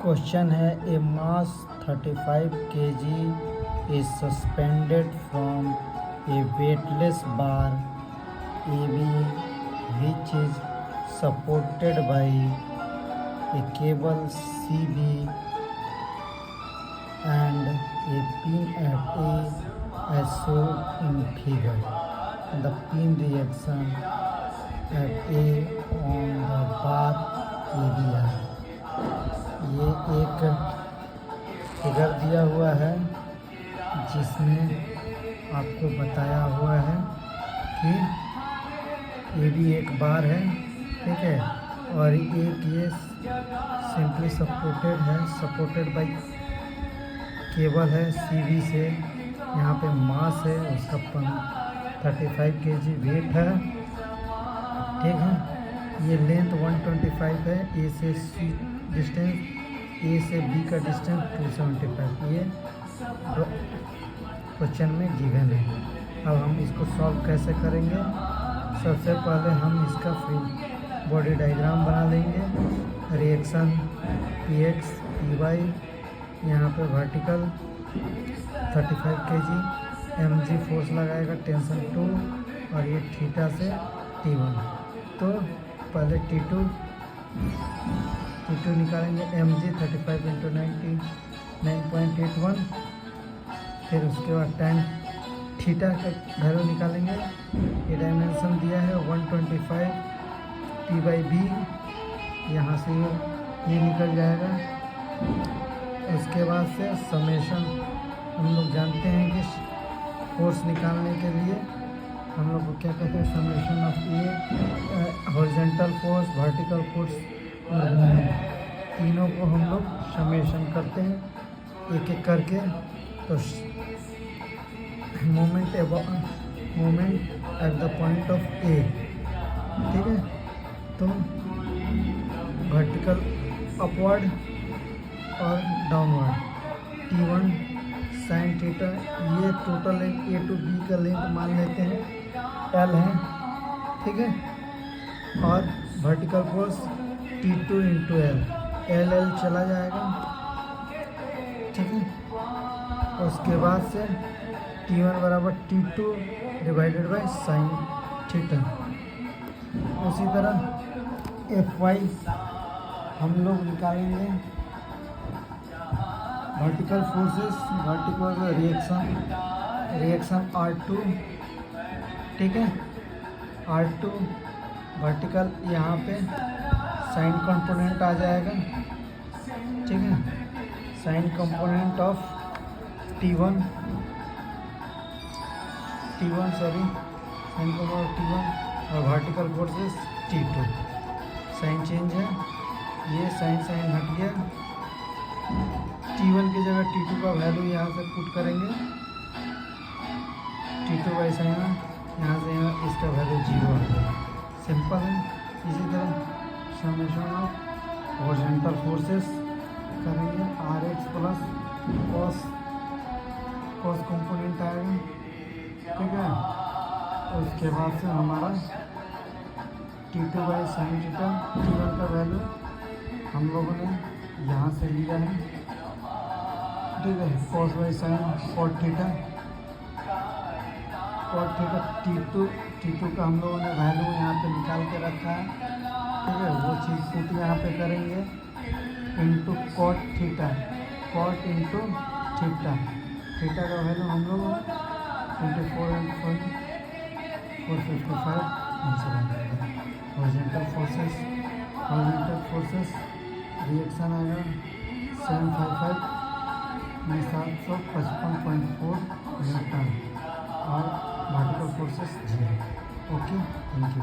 Question है ए मास 35 kg is suspended from a weightless bar AB which is supported by a cable CB and a pin at A as shown in figure. The pin reaction at A on the bar ABR. ये एक figure दिया हुआ है जिसमें आपको बताया हुआ है कि ये भी एक बार है, ठीक है, और एक ये सिंपली सपोर्टेड बाय केबल है सीबी से। यहाँ पे मास है उसका 35 kg वेट है, ठीक है। ये लेंथ 125 है। ए से सी डिस्टेंस, ए से बी का डिस्टेंस 275, ये क्वेश्चन में गिवन है। अब हम इसको सॉल्व कैसे करेंगे? सबसे पहले हम इसका फ्री बॉडी डायग्राम बना लेंगे। Reaction P x P y, यहाँ पे vertical 35 kg, M G force लगाएगा टेंशन 2, और ये थीटा से T1। तो पहले T2 निकालेंगे। एम जी 35 इंटू 9.81, फिर उसके बाद टाइम थीटा का वैल्यू निकालेंगे। ये डायमेंशन दिया है 125 P/B, यहाँ से ये निकल जाएगा। उसके बाद से समेशन, हम लोग जानते हैं कि फोर्स निकालने के लिए हम लोग को क्या कहते हैं, summation of A horizontal force, vertical force, तीनों को हम लोग समेशन करते हैं एक एक करके। तो moment at the point of A, ठीक है, तो वर्टिकल अपवर्ड और डाउनवर्ड T1 साइन थीटा। ये total length A to B का लेंथ मान लेते हैं L है, ठीक है, और vertical force T2 into L चला जाएगा, ठीक है। उसके बाद से T1 बराबर T2 divided by sine theta. उसी तरह Fy हम लोग निकालेंगे। Vertical forces, vertical reaction R2, ठीक है, R2 वर्टिकल, यहाँ पे साइन कंपोनेंट आ जाएगा, ठीक है, sign component of T1 sign component of T1, और vertical forces T2। Sign change है, ये साइन हट गया। T1 की जगह T2 का वैल्यू यहाँ से पुट करेंगे, T2 बाई साइन, यहाँ से यहाँ इसका वैल्यू 0 आ जाएगा। सिंपल है। इसी तरह समेशन ऑफ हॉरिजॉन्टल फोर्सेस करेंगे, RX प्लस कॉस कंपोनेंट आएगा, ठीक है। उसके बाद से हमारा T2 by sine theta, T1 का वैल्यू हम लोगों ने यहाँ से लिया है, ठीक है, cos by sine cot theta T2 का हम लोगों ने वैल्यू यहाँ पे निकाल के रखा है, ठीक है। वो चीज़ पुट यहाँ पे करेंगे into cot theta, cot into theta का वैल्यू हम लोग 24.455 आंसर आ जाएगा। हॉरिजॉन्टल फोर्सेस रिएक्शन आएगा 755 में 755.4 न्यूटन, और vertical forces 0। Okay, thank you.